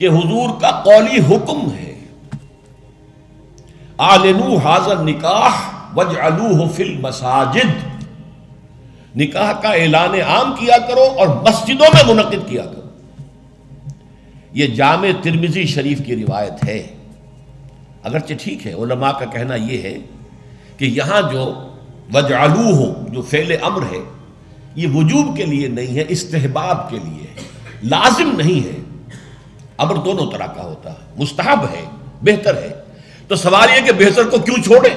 کہ حضور کا قولی حکم ہے، اعلنوا ھذا النکاح واجعلوہ فی المساجد، نکاح کا اعلان عام کیا کرو اور مسجدوں میں منعقد کیا کرو۔ یہ جامع ترمذی شریف کی روایت ہے، اگرچہ ٹھیک ہے علماء کا کہنا یہ ہے کہ یہاں جو وجعلوہ جو فعل امر ہے یہ وجوب کے لیے نہیں ہے، استحباب کے لیے ہے، لازم نہیں ہے۔ امر دونوں طرح کا ہوتا ہے، مستحب ہے، بہتر ہے۔ تو سوال یہ کہ بہتر کو کیوں چھوڑیں؟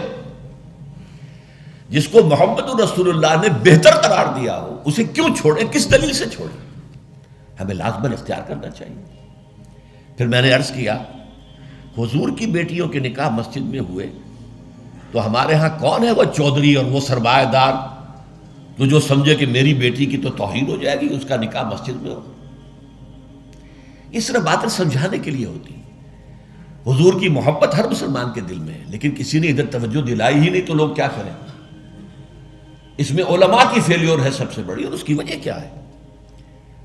جس کو محمد رسول اللہ نے بہتر قرار دیا ہو اسے کیوں چھوڑیں؟ کس دلیل سے چھوڑیں؟ ہمیں لازماً اختیار کرنا چاہیے۔ پھر میں نے عرض کیا حضور کی بیٹیوں کے نکاح مسجد میں ہوئے تو ہمارے ہاں کون ہے وہ چودھری اور وہ سرمایہ دار تو جو سمجھے کہ میری بیٹی کی تو توہین ہو جائے گی اس کا نکاح مسجد میں ہو؟ اس طرح باتیں سمجھانے کے لیے ہوتی ہیں۔ حضور کی محبت ہر مسلمان کے دل میں ہے، لیکن کسی نے ادھر توجہ دلائی ہی نہیں تو لوگ کیا کریں؟ اس میں علماء کی فیلیور ہے سب سے بڑی، اور اس کی وجہ کیا ہے؟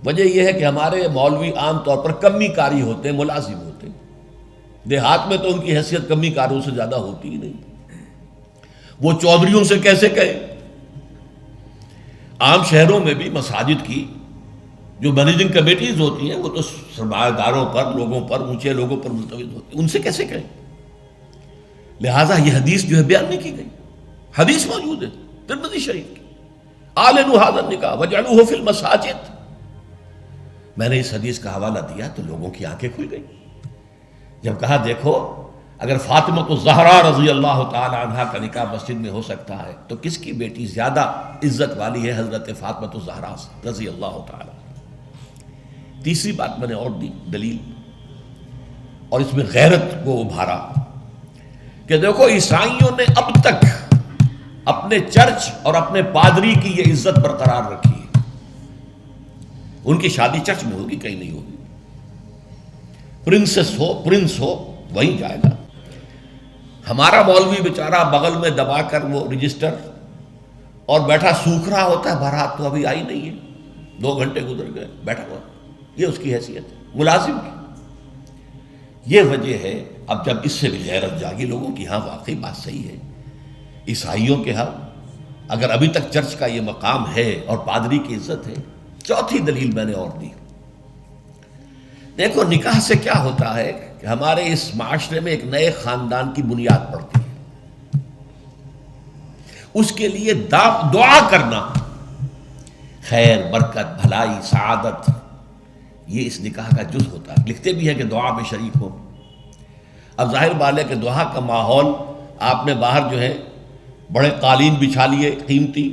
وجہ یہ ہے کہ ہمارے مولوی عام طور پر کمی کاری ہوتے ہیں، ملازم ہوتے ہیں۔ دیہات میں تو ان کی حیثیت کمی کاروں سے زیادہ ہوتی ہی نہیں، وہ چودھریوں سے کیسے کہیں؟ عام شہروں میں بھی مساجد کی جو مینیجنگ کمیٹیز ہوتی ہیں وہ تو سرمایہ داروں پر، لوگوں پر، اونچے لوگوں پر ملتوی ہوتی ہیں، ان سے کیسے کہیں؟ لہٰذا یہ حدیث جو ہے بیان نہیں کی گئی، حدیث موجود ہے ترمذی شریف کی، اعلنوا ھذا النکاح واجعلوہ فی المساجد۔ میں نے اس حدیث کا حوالہ دیا تو لوگوں کی آنکھیں کھل گئی۔ جب کہا دیکھو اگر فاطمہ الزہرا رضی اللہ تعالی عنہا کا نکاح مسجد میں ہو سکتا ہے تو کس کی بیٹی زیادہ عزت والی ہے حضرت فاطمہ الزہرا رضی اللہ تعالی۔ تیسری بات میں نے اور دی دلیل، اور اس میں غیرت کو ابھارا کہ دیکھو عیسائیوں نے اب تک اپنے چرچ اور اپنے پادری کی یہ عزت برقرار رکھی ہے۔ ان کی شادی چرچ میں ہوگی، کہیں نہیں ہوگی۔ پرنسس ہو، پرنس ہو، وہیں جائے گا۔ ہمارا مولوی بیچارہ بغل میں دبا کر وہ رجسٹر اور بیٹھا سوکھ رہا ہوتا ہے، بارات تو ابھی آئی نہیں ہے، 2 گھنٹے گزر گئے، بیٹھا ہوا، یہ اس کی حیثیت ہے ملازم کی۔ یہ وجہ ہے اب جب اس سے بھی غیرت جاگی لوگوں کی، ہاں واقعی بات صحیح ہے، عیسائیوں کے ہاں اگر ابھی تک چرچ کا یہ مقام ہے اور پادری کی عزت ہے۔ چوتھی دلیل میں نے اور دی، دیکھو نکاح سے کیا ہوتا ہے کہ ہمارے اس معاشرے میں ایک نئے خاندان کی بنیاد پڑتی ہے، اس کے لیے دعا کرنا، خیر، برکت، بھلائی، سعادت، یہ اس نکاح کا جز ہوتا ہے۔ لکھتے بھی ہیں کہ دعا میں شریک ہو۔ اب ظاہر بات ہے کہ دعا کا ماحول آپ نے باہر جو ہے بڑے قالین بچھا لیے قیمتی،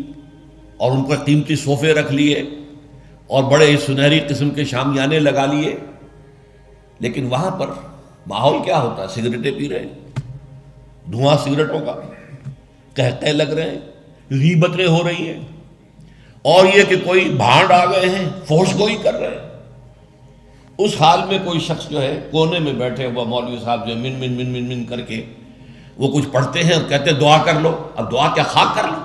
اور ان پر قیمتی صوفے رکھ لیے اور بڑے سنہری قسم کے شامیانے لگا لیے، لیکن وہاں پر ماحول کیا ہوتا ہے؟ سگریٹیں پی رہے ہیں، دھواں سگریٹوں کا، قہقہے لگ رہے ہیں، غیبتیں ہو رہی ہیں، اور یہ کہ کوئی بھانڈ آ گئے ہیں، فحش گوئی کر رہے ہیں۔ اس حال میں کوئی شخص جو ہے کونے میں بیٹھے ہوا مولوی صاحب جو من من من من من کر کے وہ کچھ پڑھتے ہیں اور کہتے ہیں دعا کر لو۔ اب دعا کیا خاک کر لو؟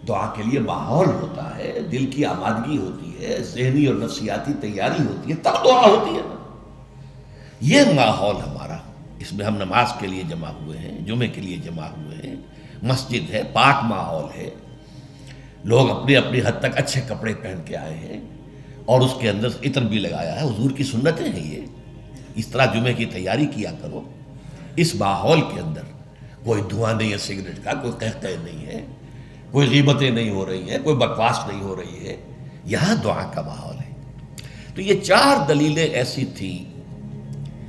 دعا کے لیے ماحول ہوتا ہے، دل کی آمادگی ہوتی ہے، ذہنی اور نفسیاتی تیاری ہوتی ہے، تب دعا ہوتی ہے۔ یہ ماحول ہمارا، اس میں ہم نماز کے لیے جمع ہوئے ہیں، جمعے کے لیے جمع ہوئے ہیں، مسجد ہے، پاک ماحول ہے، لوگ اپنی اپنی حد تک اچھے کپڑے پہن کے آئے ہیں اور اس کے اندر عطر بھی لگایا ہے، حضور کی سنتیں ہیں یہ۔ اس طرح جمعے کی تیاری کیا کرو۔ اس ماحول کے اندر کوئی دھواں نہیں ہے سگریٹ کا، کوئی قہقہے نہیں ہے، کوئی غیبتیں نہیں ہو رہی ہیں، کوئی بکواس نہیں ہو رہی ہے، یہاں دعا کا ماحول ہے۔ تو یہ 4 دلیلیں ایسی تھیں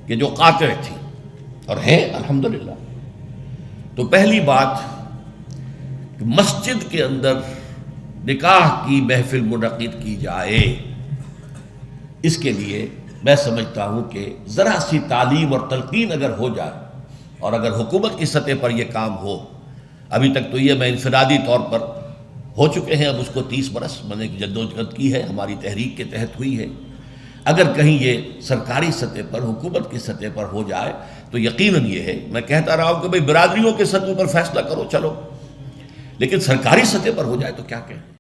کہ جو قاطع تھیں اور ہیں الحمدللہ۔ تو پہلی بات کہ مسجد کے اندر نکاح کی محفل منعقد کی جائے، اس کے لیے میں سمجھتا ہوں کہ ذرا سی تعلیم اور تلقین اگر ہو جائے، اور اگر حکومت کی سطح پر یہ کام ہو، ابھی تک تو یہ میں انفرادی طور پر ہو چکے ہیں، اب اس کو 30 برس میں نے جدوجہد کی ہے، ہماری تحریک کے تحت ہوئی ہے۔ اگر کہیں یہ سرکاری سطح پر، حکومت کی سطح پر ہو جائے تو یقیناً یہ ہے، میں کہتا رہا ہوں کہ بھئی برادریوں کے سطح پر فیصلہ کرو چلو، لیکن سرکاری سطح پر ہو جائے تو کیا کہیں۔